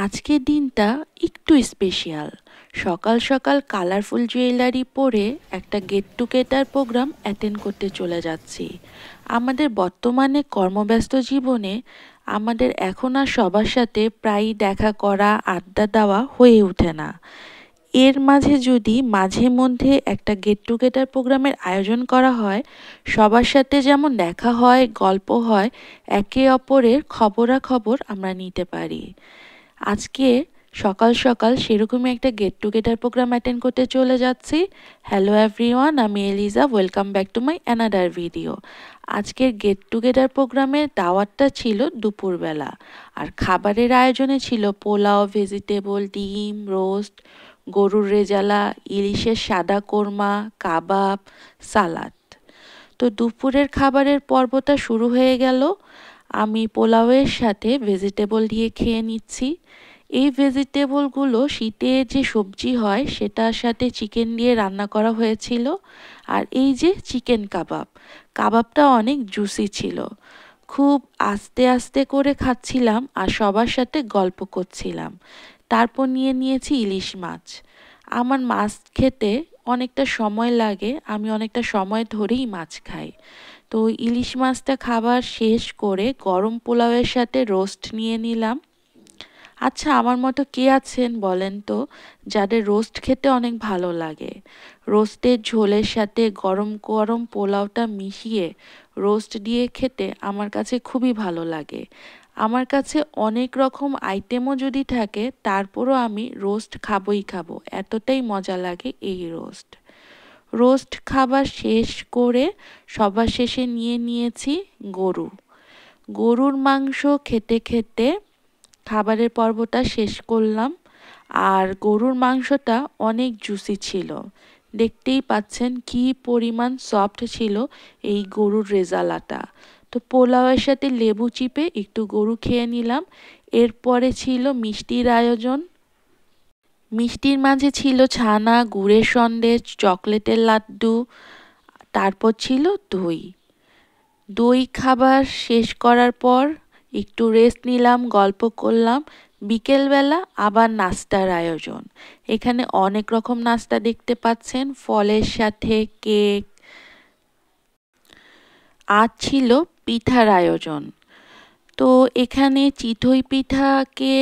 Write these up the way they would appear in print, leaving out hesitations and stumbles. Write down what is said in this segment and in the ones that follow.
আজকের দিনটা একটু স্পেশাল। সকাল সকাল কালারফুল জুয়েলারি পরে একটা গেট টুগেদার প্রোগ্রাম অ্যাটেন্ড করতে চলে যাচ্ছি। আমাদের বর্তমানে কর্মব্যস্ত জীবনে আমাদের এখন আর সবার সাথে প্রায়ই দেখা করা, আড্ডা দেওয়া হয়ে ওঠে না। এর মাঝে যদি মাঝে মধ্যে একটা গেট টুগেদার প্রোগ্রামের আয়োজন করা হয়, সবার সাথে যেমন দেখা হয়, গল্প হয়, একে অপরের খবরাখবর আমরা নিতে পারি। আজকে সকাল সকাল সেরকমই একটা গেট টুগেদার প্রোগ্রাম অ্যাটেন্ড করতে চলে যাচ্ছি। হ্যালো এভরিওয়ান, আমি Eliza. Welcome back to my another video. আজকের গেট টুগেদার প্রোগ্রামের দাওয়াতটা ছিল দুপুরবেলা, আর খাবারের আয়োজনে ছিল পোলাও, ভেজিটেবল, ডিম, রোস্ট, গরুর রেজালা, ইলিশের সাদা কোরমা, কাবাব, সালাদ। তো দুপুরের খাবারের পর্বটা শুরু হয়ে গেল। আমি পোলাওয়ের সাথে ভেজিটেবল দিয়ে খেয়ে নিচ্ছি। এই ভেজিটেবলগুলো শীতের যে সবজি হয় সেটার সাথে চিকেন দিয়ে রান্না করা হয়েছিল। আর এই যে চিকেন কাবাব, কাবাবটা অনেক জুসি ছিল। খুব আস্তে আস্তে করে খাচ্ছিলাম আর সবার সাথে গল্প করছিলাম। তারপর নিয়েছি ইলিশ মাছ। আমার মাছ খেতে অনেকটা সময় লাগে, আমি অনেকটা সময় ধরেই মাছ খাই। তো ইলিশ মাছটা খাবার শেষ করে গরম পোলাওয়ের সাথে রোস্ট নিয়ে নিলাম। আচ্ছা, আমার মতো কে আছেন বলেন তো, যাদের রোস্ট খেতে অনেক ভালো লাগে? রোস্টের ঝোলের সাথে গরম গরম পোলাওটা মিশিয়ে রোস্ট দিয়ে খেতে আমার কাছে খুবই ভালো লাগে। আমার কাছে অনেক রকম আইটেমও যদি থাকে, তারপরও আমি রোস্ট খাবই খাবো, এতটাই মজা লাগে এই রোস্ট। রোস্ট খাবার শেষ করে সবার শেষে নিয়েছি গরুর মাংস। খেতে খেতে খাবারের পর্বটা শেষ করলাম। আর গরুর মাংসটা অনেক জুসি ছিল, দেখতেই পাচ্ছেন কি পরিমাণ সফট ছিল এই গরুর রেজালাটা। তো পোলাওয়ের সাথে লেবু চিপে একটু গরু খেয়ে নিলাম। এরপরে ছিল মিষ্টির আয়োজন। মিষ্টির মাঝে ছিল ছানা, গুড়ের সন্দেশ, চকলেটের লাড্ডু, তারপর ছিল দই খাবার শেষ করার পর একটু রেস্ট নিলাম, গল্প করলাম। বিকেলবেলা আবার নাস্তার আয়োজন। এখানে অনেক রকম নাস্তা দেখতে পাচ্ছেন, ফলের সাথে কেক, আর ছিল পিঠার আয়োজন। তো এখানে চিতই পিঠাকে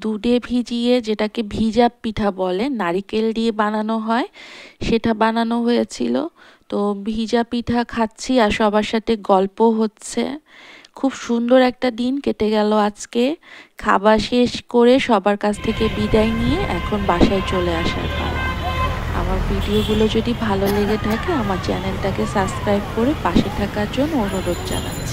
দুধে ভিজিয়ে, যেটাকে ভিজা পিঠা বলে, নারিকেল দিয়ে বানানো হয়, সেটা বানানো হয়েছিল। তো ভিজা পিঠা খাচ্ছি আর সবার সাথে গল্প হচ্ছে। খুব সুন্দর একটা দিন কেটে গেল আজকে। খাবার শেষ করে সবার কাছ থেকে বিদায় নিয়ে এখন বাসায় চলে আসার পালা। আমার ভিডিওগুলো যদি ভালো লেগে থাকে, আমার চ্যানেলটাকে সাবস্ক্রাইব করে পাশে থাকার জন্য অনুরোধ জানাচ্ছি।